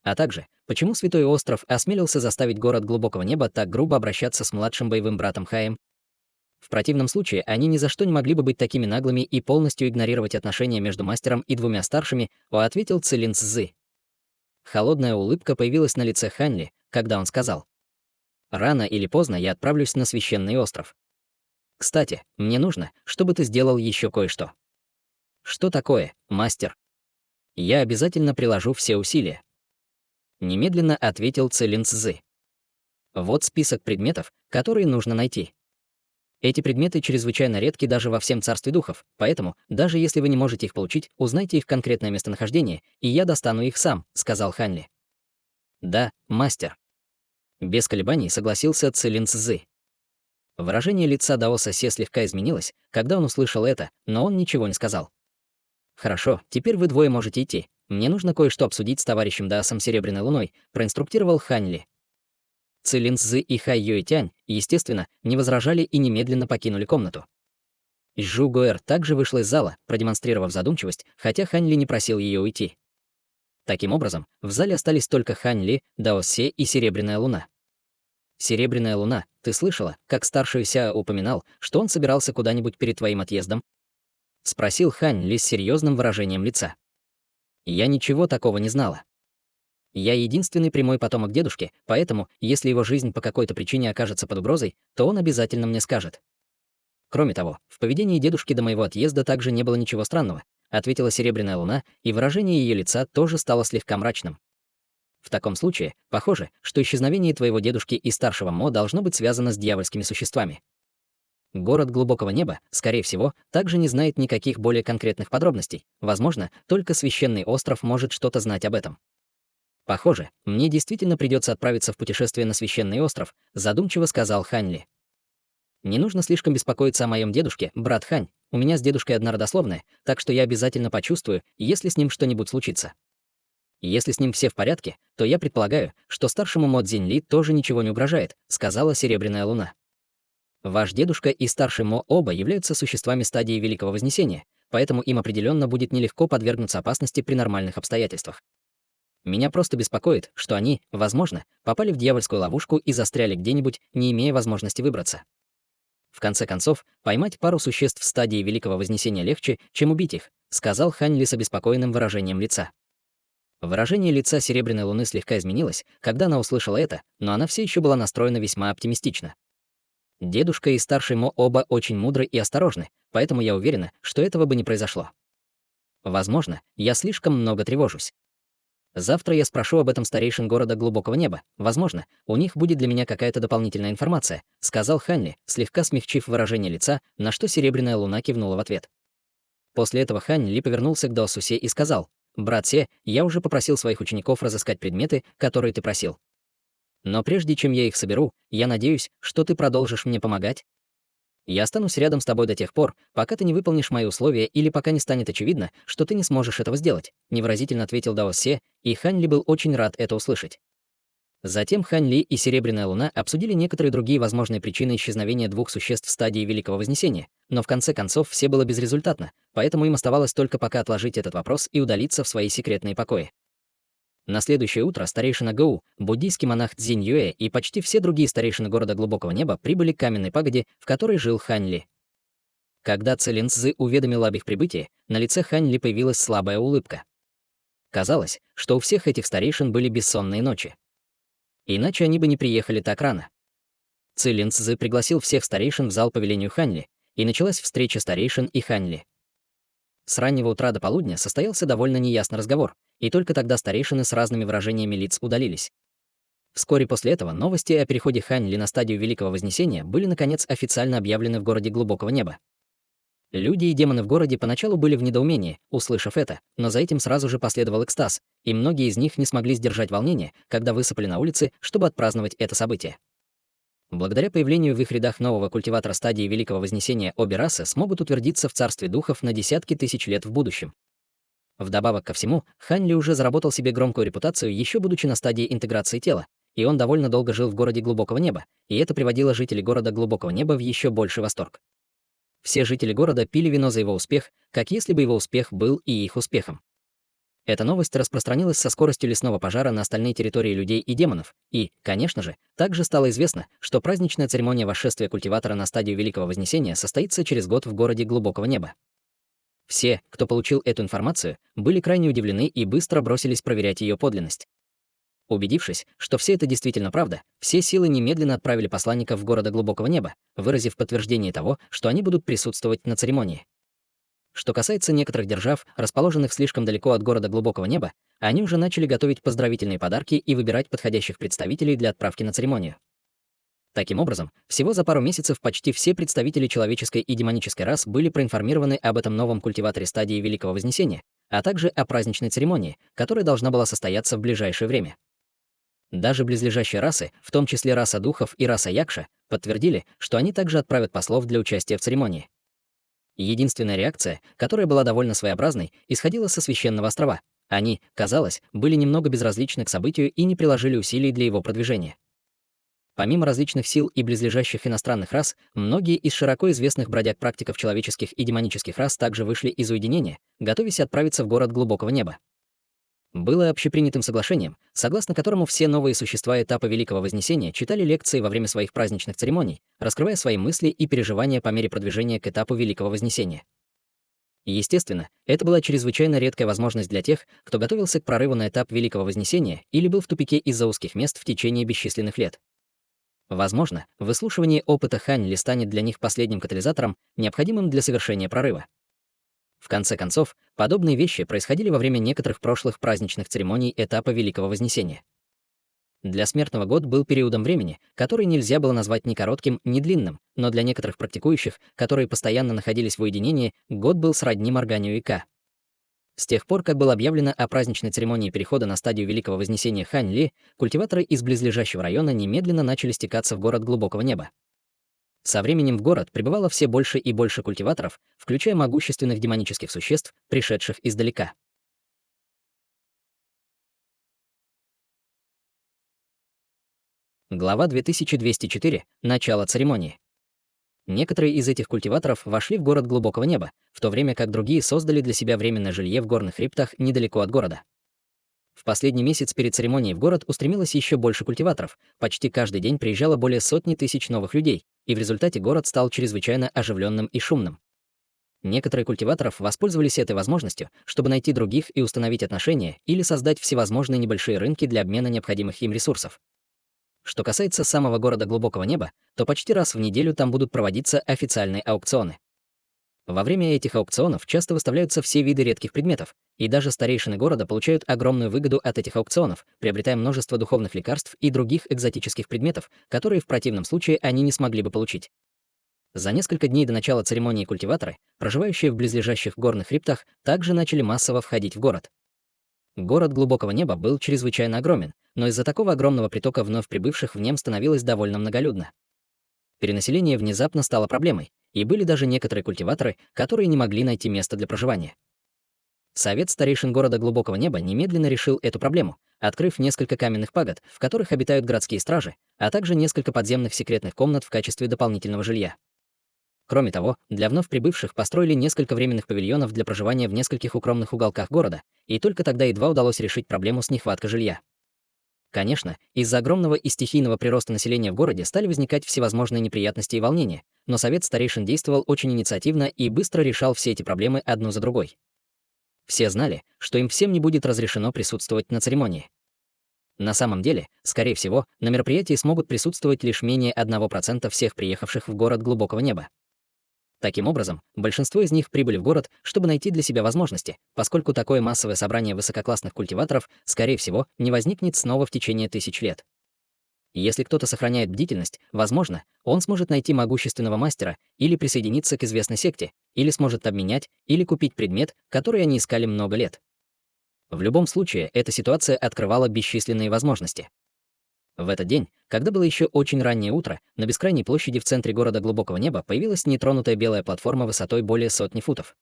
А также, почему Святой Остров осмелился заставить город Глубокого Неба так грубо обращаться с младшим боевым братом Хаем? В противном случае они ни за что не могли бы быть такими наглыми и полностью игнорировать отношения между мастером и двумя старшими, ответил Цилин Цзы. Холодная улыбка появилась на лице Ханли, когда он сказал: «Рано или поздно я отправлюсь на Священный остров. Кстати, мне нужно, чтобы ты сделал еще кое-что». «Что такое, мастер?» «Я обязательно приложу все усилия», — немедленно ответил Цилин Цзы. «Вот список предметов, которые нужно найти. Эти предметы чрезвычайно редки даже во всем царстве духов, поэтому, даже если вы не можете их получить, узнайте их конкретное местонахождение, и я достану их сам», — сказал Ханли. «Да, мастер». Без колебаний согласился Цилин Цзы. Выражение лица Даоса Се слегка изменилось, когда он услышал это, но он ничего не сказал. «Хорошо, теперь вы двое можете идти. Мне нужно кое-что обсудить с товарищем Даосом Серебряной Луной», — проинструктировал Ханли. Цилин Цзы и Хай Юэтянь, естественно, не возражали и немедленно покинули комнату. Жу Гуэр также вышла из зала, продемонстрировав задумчивость, хотя Хань Ли не просил ее уйти. Таким образом, в зале остались только Хань Ли, Дао Се и Серебряная Луна. «Серебряная Луна, ты слышала, как старший Ся упоминал, что он собирался куда-нибудь перед твоим отъездом?» — спросил Хань Ли с серьезным выражением лица. «Я ничего такого не знала. Я единственный прямой потомок дедушки, поэтому, если его жизнь по какой-то причине окажется под угрозой, то он обязательно мне скажет». «Кроме того, в поведении дедушки до моего отъезда также не было ничего странного», — ответила Серебряная Луна, и выражение ее лица тоже стало слегка мрачным. «В таком случае, похоже, что исчезновение твоего дедушки и старшего Мо должно быть связано с дьявольскими существами. Город Глубокого Неба, скорее всего, также не знает никаких более конкретных подробностей. Возможно, только Священный остров может что-то знать об этом. Похоже, мне действительно придется отправиться в путешествие на Священный остров», — задумчиво сказал Ханли. «Не нужно слишком беспокоиться о моем дедушке, брат Хань. У меня с дедушкой одна родословная, так что я обязательно почувствую, если с ним что-нибудь случится. Если с ним все в порядке, то я предполагаю, что старшему Мо Цзиньли тоже ничего не угрожает», — сказала Серебряная Луна. «Ваш дедушка и старший Мо оба являются существами стадии Великого Вознесения, поэтому им определенно будет нелегко подвергнуться опасности при нормальных обстоятельствах. Меня просто беспокоит, что они, возможно, попали в дьявольскую ловушку и застряли где-нибудь, не имея возможности выбраться. В конце концов, поймать пару существ в стадии Великого Вознесения легче, чем убить их», — сказал Хань Ли с обеспокоенным выражением лица. Выражение лица Серебряной Луны слегка изменилось, когда она услышала это, но она все еще была настроена весьма оптимистично. «Дедушка и старший Мо оба очень мудры и осторожны, поэтому я уверена, что этого бы не произошло. Возможно, я слишком много тревожусь. Завтра я спрошу об этом старейшин города Глубокого Неба. Возможно, у них будет для меня какая-то дополнительная информация», — сказал Ханли, слегка смягчив выражение лица, на что Серебряная Луна кивнула в ответ. После этого Хань Ли повернулся к Даосу Се и сказал: «Брат Се, я уже попросил своих учеников разыскать предметы, которые ты просил. Но прежде чем я их соберу, я надеюсь, что ты продолжишь мне помогать. Я останусь рядом с тобой до тех пор, пока ты не выполнишь мои условия или пока не станет очевидно, что ты не сможешь этого сделать», — невыразительно ответил Даос Се, и Хань Ли был очень рад это услышать. Затем Хань Ли и Серебряная Луна обсудили некоторые другие возможные причины исчезновения двух существ в стадии Великого Вознесения, но в конце концов все было безрезультатно, поэтому им оставалось только пока отложить этот вопрос и удалиться в свои секретные покои. На следующее утро старейшина Гоу, буддийский монах Цзинь Юэ и почти все другие старейшины города Глубокого Неба прибыли к каменной пагоде, в которой жил Хань Ли. Когда Цилин Цзы уведомил об их прибытии, на лице Хань Ли появилась слабая улыбка. Казалось, что у всех этих старейшин были бессонные ночи. Иначе они бы не приехали так рано. Цилин Цзы пригласил всех старейшин в зал по велению Хань Ли, и началась встреча старейшин и Хань Ли. С раннего утра до полудня состоялся довольно неясный разговор, и только тогда старейшины с разными выражениями лиц удалились. Вскоре после этого новости о переходе Хань Ли на стадию Великого Вознесения были, наконец, официально объявлены в городе Глубокого Неба. Люди и демоны в городе поначалу были в недоумении, услышав это, но за этим сразу же последовал экстаз, и многие из них не смогли сдержать волнение, когда высыпали на улицы, чтобы отпраздновать это событие. Благодаря появлению в их рядах нового культиватора стадии Великого Вознесения обе расы смогут утвердиться в царстве духов на десятки тысяч лет в будущем. Вдобавок ко всему, Хань Ли уже заработал себе громкую репутацию, еще будучи на стадии интеграции тела, и он довольно долго жил в городе Глубокого Неба, и это приводило жителей города Глубокого Неба в еще больший восторг. Все жители города пили вино за его успех, как если бы его успех был и их успехом. Эта новость распространилась со скоростью лесного пожара на остальные территории людей и демонов, и, конечно же, также стало известно, что праздничная церемония восшествия культиватора на стадию Великого Вознесения состоится через год в городе Глубокого Неба. Все, кто получил эту информацию, были крайне удивлены и быстро бросились проверять ее подлинность. Убедившись, что все это действительно правда, все силы немедленно отправили посланников в города Глубокого Неба, выразив подтверждение того, что они будут присутствовать на церемонии. Что касается некоторых держав, расположенных слишком далеко от города Глубокого Неба, они уже начали готовить поздравительные подарки и выбирать подходящих представителей для отправки на церемонию. Таким образом, всего за пару месяцев почти все представители человеческой и демонической рас были проинформированы об этом новом культиваторе стадии Великого Вознесения, а также о праздничной церемонии, которая должна была состояться в ближайшее время. Даже близлежащие расы, в том числе раса духов и раса Якша, подтвердили, что они также отправят послов для участия в церемонии. Единственная реакция, которая была довольно своеобразной, исходила со Священного острова. Они, казалось, были немного безразличны к событию и не приложили усилий для его продвижения. Помимо различных сил и близлежащих иностранных рас, многие из широко известных бродяг-практиков человеческих и демонических рас также вышли из уединения, готовясь отправиться в город Глубокого Неба. Было общепринятым соглашением, согласно которому все новые существа этапа Великого Вознесения читали лекции во время своих праздничных церемоний, раскрывая свои мысли и переживания по мере продвижения к этапу Великого Вознесения. Естественно, это была чрезвычайно редкая возможность для тех, кто готовился к прорыву на этап Великого Вознесения или был в тупике из-за узких мест в течение бесчисленных лет. Возможно, выслушивание опыта Хань Ли станет для них последним катализатором, необходимым для совершения прорыва. В конце концов, подобные вещи происходили во время некоторых прошлых праздничных церемоний этапа Великого Вознесения. Для смертного год был периодом времени, который нельзя было назвать ни коротким, ни длинным, но для некоторых практикующих, которые постоянно находились в уединении, год был сродни морганию ика. С тех пор, как было объявлено о праздничной церемонии перехода на стадию Великого Вознесения Хань Ли, культиваторы из близлежащего района немедленно начали стекаться в город Глубокого Неба. Со временем в город прибывало все больше и больше культиваторов, включая могущественных демонических существ, пришедших издалека. Глава 2204. Начало церемонии. Некоторые из этих культиваторов вошли в город Глубокого Неба, в то время как другие создали для себя временное жилье в горных хребтах недалеко от города. В последний месяц перед церемонией в город устремилось еще больше культиваторов, почти каждый день приезжало более сотни тысяч новых людей, и в результате город стал чрезвычайно оживленным и шумным. Некоторые культиваторов воспользовались этой возможностью, чтобы найти других и установить отношения или создать всевозможные небольшие рынки для обмена необходимых им ресурсов. Что касается самого города Глубокого Неба, то почти раз в неделю там будут проводиться официальные аукционы. Во время этих аукционов часто выставляются все виды редких предметов, и даже старейшины города получают огромную выгоду от этих аукционов, приобретая множество духовных лекарств и других экзотических предметов, которые в противном случае они не смогли бы получить. За несколько дней до начала церемонии культиваторы, проживающие в близлежащих горных хребтах, также начали массово входить в город. Город Глубокого Неба был чрезвычайно огромен, но из-за такого огромного притока вновь прибывших в нем становилось довольно многолюдно. Перенаселение внезапно стало проблемой, и были даже некоторые культиваторы, которые не могли найти место для проживания. Совет старейшин города Глубокого Неба немедленно решил эту проблему, открыв несколько каменных пагод, в которых обитают городские стражи, а также несколько подземных секретных комнат в качестве дополнительного жилья. Кроме того, для вновь прибывших построили несколько временных павильонов для проживания в нескольких укромных уголках города, и только тогда едва удалось решить проблему с нехваткой жилья. Конечно, из-за огромного и стихийного прироста населения в городе стали возникать всевозможные неприятности и волнения, но Совет старейшин действовал очень инициативно и быстро решал все эти проблемы одну за другой. Все знали, что им всем не будет разрешено присутствовать на церемонии. На самом деле, скорее всего, на мероприятии смогут присутствовать лишь менее 1% всех приехавших в город Глубокого Неба. Таким образом, большинство из них прибыли в город, чтобы найти для себя возможности, поскольку такое массовое собрание высококлассных культиваторов, скорее всего, не возникнет снова в течение 1000 лет. Если кто-то сохраняет бдительность, возможно, он сможет найти могущественного мастера или присоединиться к известной секте, или сможет обменять или купить предмет, который они искали много лет. В любом случае, эта ситуация открывала бесчисленные возможности. В этот день, когда было еще очень раннее утро, на бескрайней площади в центре города Глубокого Неба появилась нетронутая белая платформа высотой более 100 футов.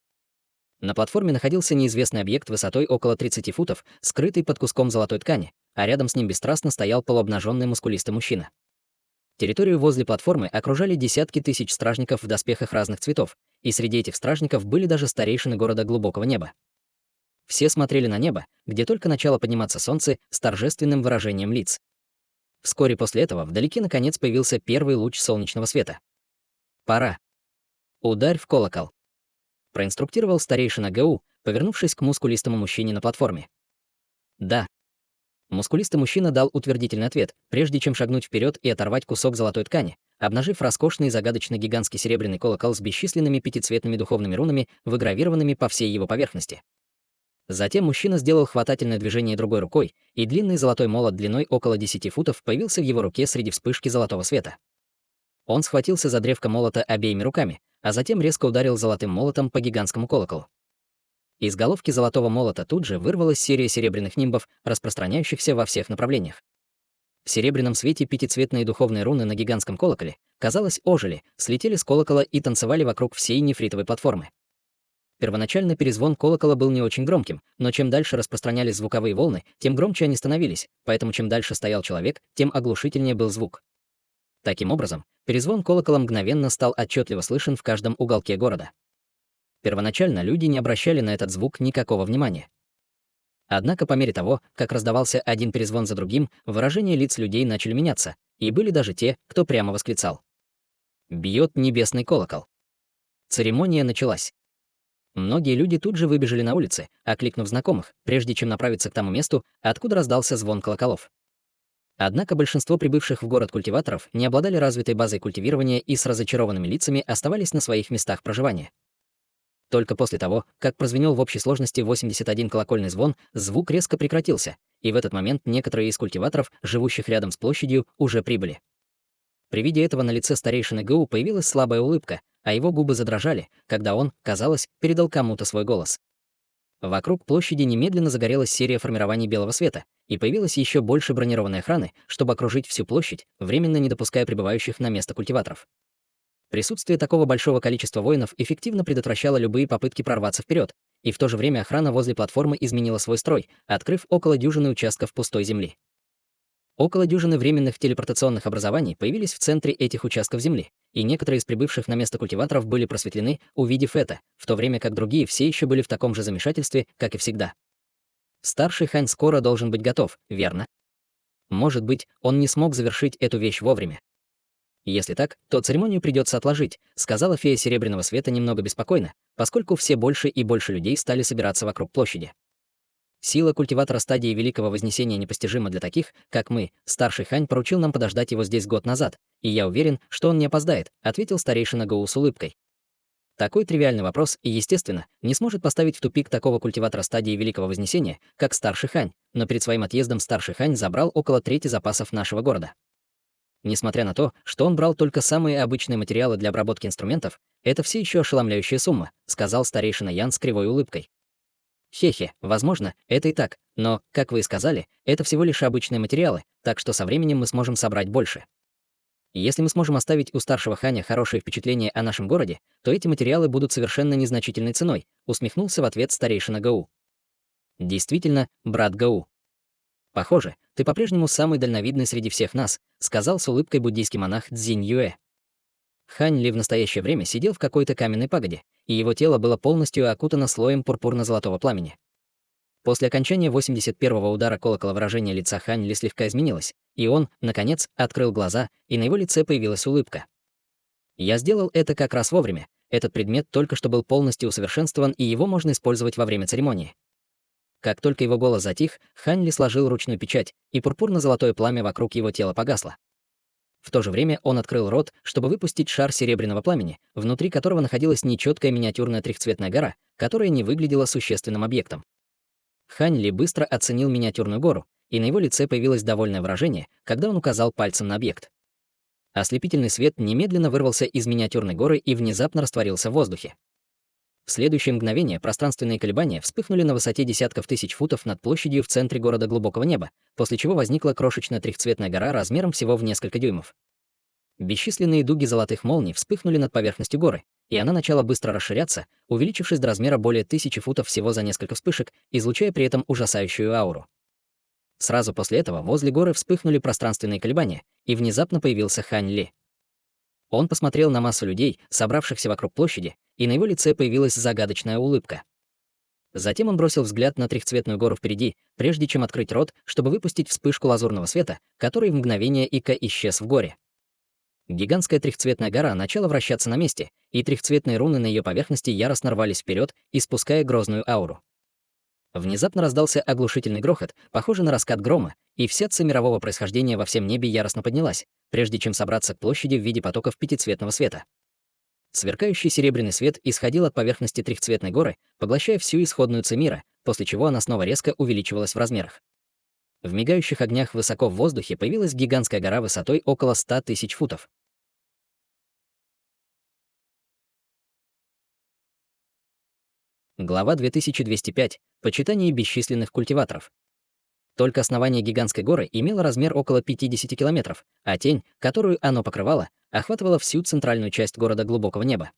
На платформе находился неизвестный объект высотой около 30 футов, скрытый под куском золотой ткани, а рядом с ним бесстрастно стоял полуобнаженный мускулистый мужчина. Территорию возле платформы окружали десятки тысяч стражников в доспехах разных цветов, и среди этих стражников были даже старейшины города Глубокого Неба. Все смотрели на небо, где только начало подниматься солнце, с торжественным выражением лиц. Вскоре после этого вдалеке наконец появился первый луч солнечного света. «Пора. Ударь в колокол», — проинструктировал старейшина ГУ, повернувшись к мускулистому мужчине на платформе. «Да». Мускулистый мужчина дал утвердительный ответ, прежде чем шагнуть вперед и оторвать кусок золотой ткани, обнажив роскошный загадочный гигантский серебряный колокол с бесчисленными пятицветными духовными рунами, выгравированными по всей его поверхности. Затем мужчина сделал хватательное движение другой рукой, и длинный золотой молот длиной около 10 футов появился в его руке среди вспышки золотого света. Он схватился за древко молота обеими руками, а затем резко ударил золотым молотом по гигантскому колоколу. Из головки золотого молота тут же вырвалась серия серебряных нимбов, распространяющихся во всех направлениях. В серебряном свете пятицветные духовные руны на гигантском колоколе, казалось, ожили, слетели с колокола и танцевали вокруг всей нефритовой платформы. Первоначально перезвон колокола был не очень громким, но чем дальше распространялись звуковые волны, тем громче они становились, поэтому чем дальше стоял человек, тем оглушительнее был звук. Таким образом, перезвон колокола мгновенно стал отчетливо слышен в каждом уголке города. Первоначально люди не обращали на этот звук никакого внимания. Однако по мере того, как раздавался один перезвон за другим, выражения лиц людей начали меняться, и были даже те, кто прямо восклицал: «Бьет небесный колокол». Церемония началась. Многие люди тут же выбежали на улицы, окликнув знакомых, прежде чем направиться к тому месту, откуда раздался звон колоколов. Однако большинство прибывших в город культиваторов не обладали развитой базой культивирования и с разочарованными лицами оставались на своих местах проживания. Только после того, как прозвенел в общей сложности 81 колокольный звон, звук резко прекратился, и в этот момент некоторые из культиваторов, живущих рядом с площадью, уже прибыли. При виде этого на лице старейшины ГУ появилась слабая улыбка, а его губы задрожали, когда он, казалось, передал кому-то свой голос. Вокруг площади немедленно загорелась серия формирований белого света, и появилось еще больше бронированной охраны, чтобы окружить всю площадь, временно не допуская прибывающих на место культиваторов. Присутствие такого большого количества воинов эффективно предотвращало любые попытки прорваться вперед, и в то же время охрана возле платформы изменила свой строй, открыв около дюжины участков пустой земли. Около дюжины временных телепортационных образований появились в центре этих участков земли, и некоторые из прибывших на место культиваторов были просветлены, увидев это, в то время как другие все еще были в таком же замешательстве, как и всегда. Старший Хань скоро должен быть готов, верно? Может быть, он не смог завершить эту вещь вовремя. Если так, то церемонию придется отложить, сказала фея Серебряного Света немного беспокойно, поскольку все больше и больше людей стали собираться вокруг площади. Сила культиватора стадии Великого Вознесения непостижима для таких, как мы. Старший Хань поручил нам подождать его здесь год назад, и я уверен, что он не опоздает, ответил старейшина Гоу с улыбкой. Такой тривиальный вопрос, и, естественно, не сможет поставить в тупик такого культиватора стадии Великого Вознесения, как Старший Хань, но перед своим отъездом Старший Хань забрал около трети запасов нашего города. Несмотря на то, что он брал только самые обычные материалы для обработки инструментов, это все еще ошеломляющая сумма, сказал старейшина Ян с кривой улыбкой. Хе-хе, возможно, это и так, но, как вы и сказали, это всего лишь обычные материалы, так что со временем мы сможем собрать больше. Если мы сможем оставить у старшего Ханя хорошее впечатление о нашем городе, то эти материалы будут совершенно незначительной ценой, усмехнулся в ответ старейшина Гау. Действительно, брат Гау. Похоже, ты по-прежнему самый дальновидный среди всех нас, сказал с улыбкой буддийский монах Цзинь Юэ. Хань Ли в настоящее время сидел в какой-то каменной пагоде, и его тело было полностью окутано слоем пурпурно-золотого пламени. После окончания 81-го удара колокола выражение лица Хань Ли слегка изменилось, и он, наконец, открыл глаза, и на его лице появилась улыбка. «Я сделал это как раз вовремя. Этот предмет только что был полностью усовершенствован, и его можно использовать во время церемонии». Как только его голос затих, Хань Ли сложил ручную печать, и пурпурно-золотое пламя вокруг его тела погасло. В то же время он открыл рот, чтобы выпустить шар серебряного пламени, внутри которого находилась нечеткая миниатюрная трехцветная гора, которая не выглядела существенным объектом. Хань Ли быстро оценил миниатюрную гору, и на его лице появилось довольное выражение, когда он указал пальцем на объект. Ослепительный свет немедленно вырвался из миниатюрной горы и внезапно растворился в воздухе. В следующее мгновение пространственные колебания вспыхнули на высоте десятков тысяч футов над площадью в центре города глубокого неба, после чего возникла крошечная трехцветная гора размером всего в несколько дюймов. Бесчисленные дуги золотых молний вспыхнули над поверхностью горы, и она начала быстро расширяться, увеличившись до размера более 1000 футов всего за несколько вспышек, излучая при этом ужасающую ауру. Сразу после этого возле горы вспыхнули пространственные колебания, и внезапно появился Хань Ли. Он посмотрел на массу людей, собравшихся вокруг площади, и на его лице появилась загадочная улыбка. Затем он бросил взгляд на трехцветную гору впереди, прежде чем открыть рот, чтобы выпустить вспышку лазурного света, который в мгновение ока исчез в горе. Гигантская трехцветная гора начала вращаться на месте, и трехцветные руны на ее поверхности яростно рвались вперед, испуская грозную ауру. Внезапно раздался оглушительный грохот, похожий на раскат грома, и вся цепь мирового происхождения во всем небе яростно поднялась, прежде чем собраться к площади в виде потоков пятицветного света. Сверкающий серебряный свет исходил от поверхности трехцветной горы, поглощая всю исходную ци мира, после чего она снова резко увеличивалась в размерах. В мигающих огнях высоко в воздухе появилась гигантская гора высотой около 100 тысяч футов. Глава 2205. Почитание бесчисленных культиваторов. Только основание гигантской горы имело размер около 50 километров, а тень, которую оно покрывало, охватывала всю центральную часть города глубокого неба.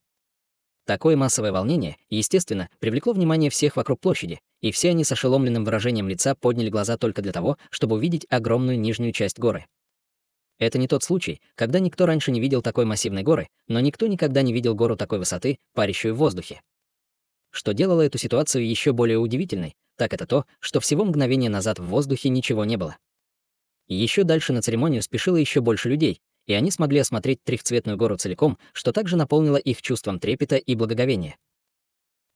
Такое массовое волнение, естественно, привлекло внимание всех вокруг площади, и все они с ошеломленным выражением лица подняли глаза только для того, чтобы увидеть огромную нижнюю часть горы. Это не тот случай, когда никто раньше не видел такой массивной горы, но никто никогда не видел гору такой высоты, парящую в воздухе. Что делало эту ситуацию еще более удивительной, так это то, что всего мгновение назад в воздухе ничего не было. Еще дальше на церемонию спешило еще больше людей, и они смогли осмотреть трехцветную гору целиком, что также наполнило их чувством трепета и благоговения.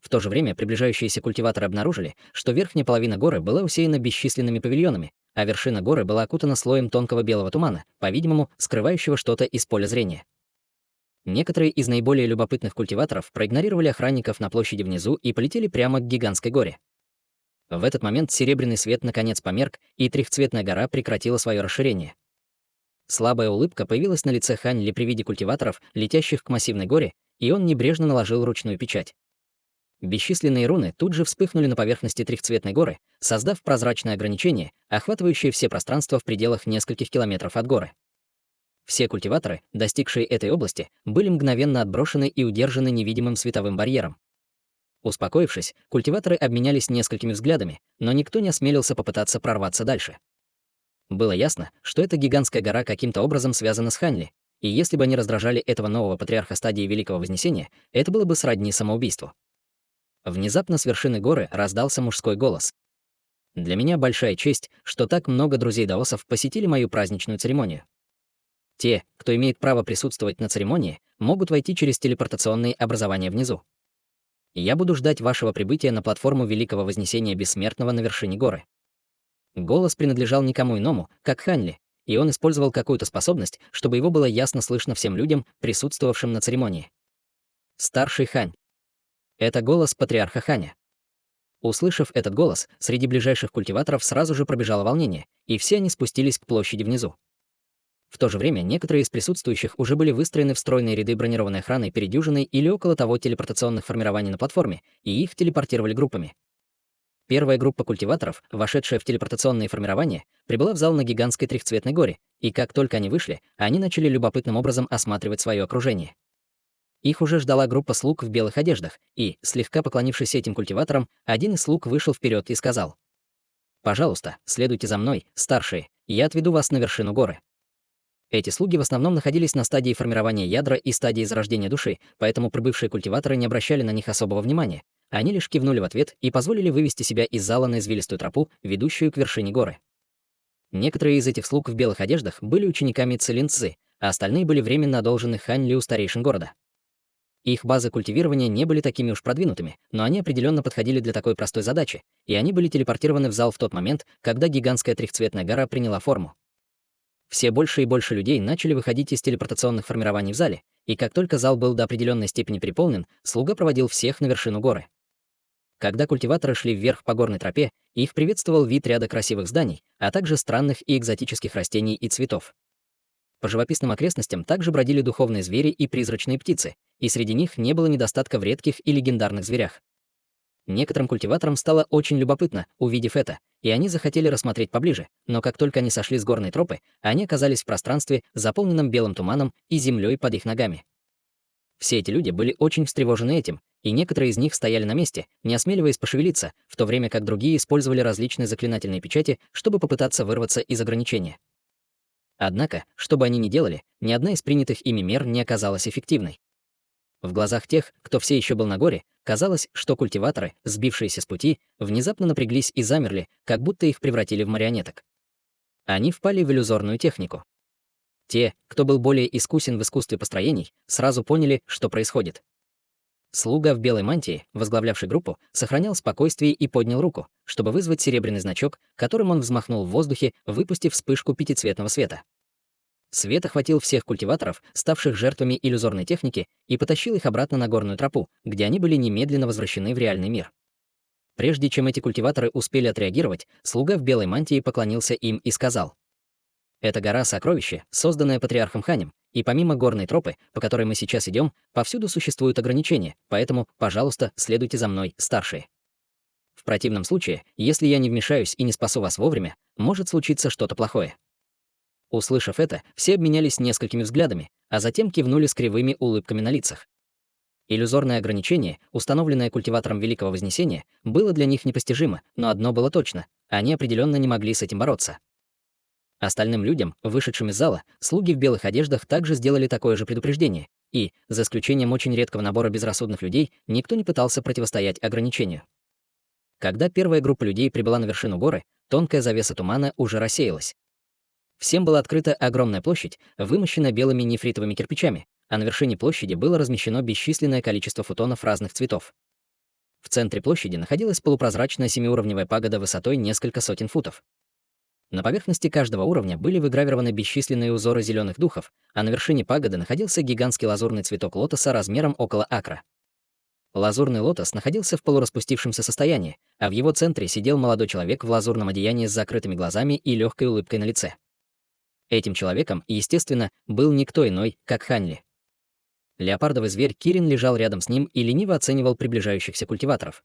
В то же время приближающиеся культиваторы обнаружили, что верхняя половина горы была усеяна бесчисленными павильонами, а вершина горы была окутана слоем тонкого белого тумана, по-видимому, скрывающего что-то из поля зрения. Некоторые из наиболее любопытных культиваторов проигнорировали охранников на площади внизу и полетели прямо к гигантской горе. В этот момент серебряный свет наконец померк, и трехцветная гора прекратила свое расширение. Слабая улыбка появилась на лице Хань Ли при виде культиваторов, летящих к массивной горе, и он небрежно наложил ручную печать. Бесчисленные руны тут же вспыхнули на поверхности трехцветной горы, создав прозрачное ограничение, охватывающее все пространства в пределах нескольких километров от горы. Все культиваторы, достигшие этой области, были мгновенно отброшены и удержаны невидимым световым барьером. Успокоившись, культиваторы обменялись несколькими взглядами, но никто не осмелился попытаться прорваться дальше. Было ясно, что эта гигантская гора каким-то образом связана с Ханьли, и если бы они раздражали этого нового патриарха стадии Великого Вознесения, это было бы сродни самоубийству. Внезапно с вершины горы раздался мужской голос. «Для меня большая честь, что так много друзей даосов посетили мою праздничную церемонию. Те, кто имеет право присутствовать на церемонии, могут войти через телепортационные образования внизу. Я буду ждать вашего прибытия на платформу Великого Вознесения Бессмертного на вершине горы». Голос принадлежал никому иному, как Ханьли, и он использовал какую-то способность, чтобы его было ясно слышно всем людям, присутствовавшим на церемонии. Старший Хань. Это голос патриарха Ханя. Услышав этот голос, среди ближайших культиваторов сразу же пробежало волнение, и все они спустились к площади внизу. В то же время некоторые из присутствующих уже были выстроены в стройные ряды бронированной охраны перед дюжиной или около того телепортационных формирований на платформе, и их телепортировали группами. Первая группа культиваторов, вошедшая в телепортационные формирования, прибыла в зал на гигантской трехцветной горе, и как только они вышли, они начали любопытным образом осматривать свое окружение. Их уже ждала группа слуг в белых одеждах, и, слегка поклонившись этим культиваторам, один из слуг вышел вперед и сказал: «Пожалуйста, следуйте за мной, старшие, я отведу вас на вершину горы». Эти слуги в основном находились на стадии формирования ядра и стадии зарождения души, поэтому прибывшие культиваторы не обращали на них особого внимания. Они лишь кивнули в ответ и позволили вывести себя из зала на извилистую тропу, ведущую к вершине горы. Некоторые из этих слуг в белых одеждах были учениками Цилин Цзы, а остальные были временно одолжены Хань Ли у старейшин города. Их базы культивирования не были такими уж продвинутыми, но они определенно подходили для такой простой задачи, и они были телепортированы в зал в тот момент, когда гигантская трехцветная гора приняла форму. Все больше и больше людей начали выходить из телепортационных формирований в зале, и как только зал был до определенной степени переполнен, слуга проводил всех на вершину горы. Когда культиваторы шли вверх по горной тропе, их приветствовал вид ряда красивых зданий, а также странных и экзотических растений и цветов. По живописным окрестностям также бродили духовные звери и призрачные птицы, и среди них не было недостатка в редких и легендарных зверях. Некоторым культиваторам стало очень любопытно, увидев это, и они захотели рассмотреть поближе, но как только они сошли с горной тропы, они оказались в пространстве, заполненном белым туманом и землей под их ногами. Все эти люди были очень встревожены этим, и некоторые из них стояли на месте, не осмеливаясь пошевелиться, в то время как другие использовали различные заклинательные печати, чтобы попытаться вырваться из ограничения. Однако, что бы они ни делали, ни одна из принятых ими мер не оказалась эффективной. В глазах тех, кто все еще был на горе, казалось, что культиваторы, сбившиеся с пути, внезапно напряглись и замерли, как будто их превратили в марионеток. Они впали в иллюзорную технику. Те, кто был более искусен в искусстве построений, сразу поняли, что происходит. Слуга в белой мантии, возглавлявший группу, сохранял спокойствие и поднял руку, чтобы вызвать серебряный значок, которым он взмахнул в воздухе, выпустив вспышку пятицветного света. Свет охватил всех культиваторов, ставших жертвами иллюзорной техники, и потащил их обратно на горную тропу, где они были немедленно возвращены в реальный мир. Прежде чем эти культиваторы успели отреагировать, слуга в белой мантии поклонился им и сказал: «Это гора сокровища, созданная патриархом Ханем, и помимо горной тропы, по которой мы сейчас идем, повсюду существуют ограничения, поэтому, пожалуйста, следуйте за мной, старшие. В противном случае, если я не вмешаюсь и не спасу вас вовремя, может случиться что-то плохое». Услышав это, все обменялись несколькими взглядами, а затем кивнули с кривыми улыбками на лицах. Иллюзорное ограничение, установленное культиватором Великого Вознесения, было для них непостижимо, но одно было точно — они определенно не могли с этим бороться. Остальным людям, вышедшим из зала, слуги в белых одеждах также сделали такое же предупреждение, и, за исключением очень редкого набора безрассудных людей, никто не пытался противостоять ограничению. Когда первая группа людей прибыла на вершину горы, тонкая завеса тумана уже рассеялась. Всем была открыта огромная площадь, вымощенная белыми нефритовыми кирпичами, а на вершине площади было размещено бесчисленное количество футонов разных цветов. В центре площади находилась полупрозрачная семиуровневая пагода высотой несколько сотен футов. На поверхности каждого уровня были выгравированы бесчисленные узоры зеленых духов, а на вершине пагоды находился гигантский лазурный цветок лотоса размером около акра. Лазурный лотос находился в полураспустившемся состоянии, а в его центре сидел молодой человек в лазурном одеянии с закрытыми глазами и легкой улыбкой на лице. Этим человеком, естественно, был никто иной, как Ханли. Леопардовый зверь Кирин лежал рядом с ним и лениво оценивал приближающихся культиваторов.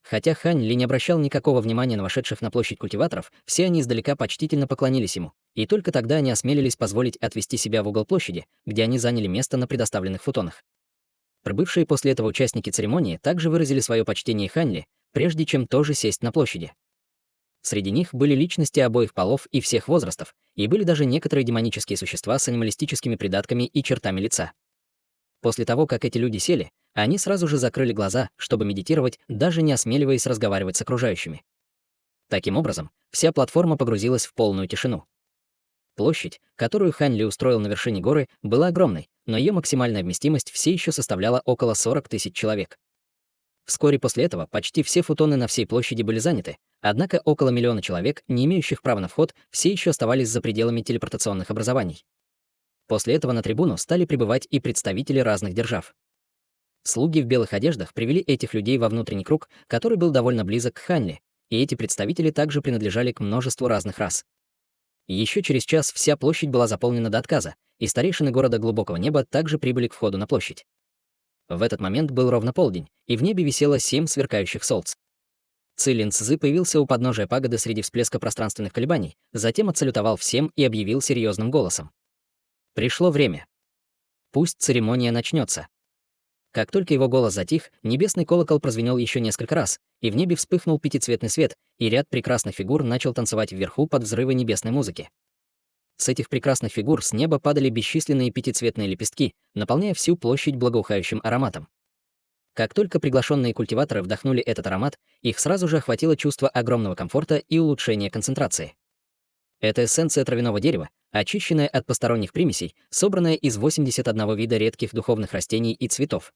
Хотя Хань Ли не обращал никакого внимания на вошедших на площадь культиваторов, все они издалека почтительно поклонились ему, и только тогда они осмелились позволить отвести себя в угол площади, где они заняли место на предоставленных футонах. Прибывшие после этого участники церемонии также выразили свое почтение Хань Ли, прежде чем тоже сесть на площади. Среди них были личности обоих полов и всех возрастов, и были даже некоторые демонические существа с анималистическими придатками и чертами лица. После того, как эти люди сели, они сразу же закрыли глаза, чтобы медитировать, даже не осмеливаясь разговаривать с окружающими. Таким образом, вся платформа погрузилась в полную тишину. Площадь, которую Хань Ли устроил на вершине горы, была огромной, но ее максимальная вместимость все еще составляла около 40 тысяч человек. Вскоре после этого почти все футоны на всей площади были заняты, однако около миллиона человек, не имеющих права на вход, все еще оставались за пределами телепортационных образований. После этого на трибуну стали прибывать и представители разных держав. Слуги в белых одеждах привели этих людей во внутренний круг, который был довольно близок к Ханли, и эти представители также принадлежали к множеству разных рас. Еще через час вся площадь была заполнена до отказа, и старейшины города Глубокого Неба также прибыли к входу на площадь. В этот момент был ровно полдень, и в небе висело 7 сверкающих солнц. Цилин Цзы появился у подножия пагоды среди всплеска пространственных колебаний, затем отсалютовал всем и объявил серьезным голосом: «Пришло время. Пусть церемония начнется». Как только его голос затих, небесный колокол прозвенел еще несколько раз, и в небе вспыхнул пятицветный свет, и ряд прекрасных фигур начал танцевать вверху под взрывы небесной музыки. С этих прекрасных фигур с неба падали бесчисленные пятицветные лепестки, наполняя всю площадь благоухающим ароматом. Как только приглашенные культиваторы вдохнули этот аромат, их сразу же охватило чувство огромного комфорта и улучшения концентрации. Это эссенция травяного дерева, очищенная от посторонних примесей, собранная из 81 вида редких духовных растений и цветов.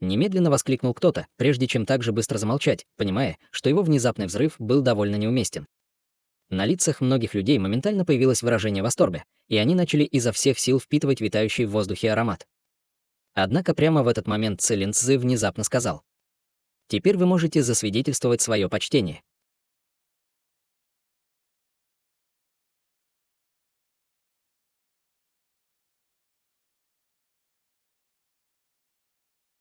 Немедленно воскликнул кто-то, прежде чем так же быстро замолчать, понимая, что его внезапный взрыв был довольно неуместен. На лицах многих людей моментально появилось выражение восторга, и они начали изо всех сил впитывать витающий в воздухе аромат. Однако прямо в этот момент Цилин Цзы внезапно сказал: «Теперь вы можете засвидетельствовать свое почтение».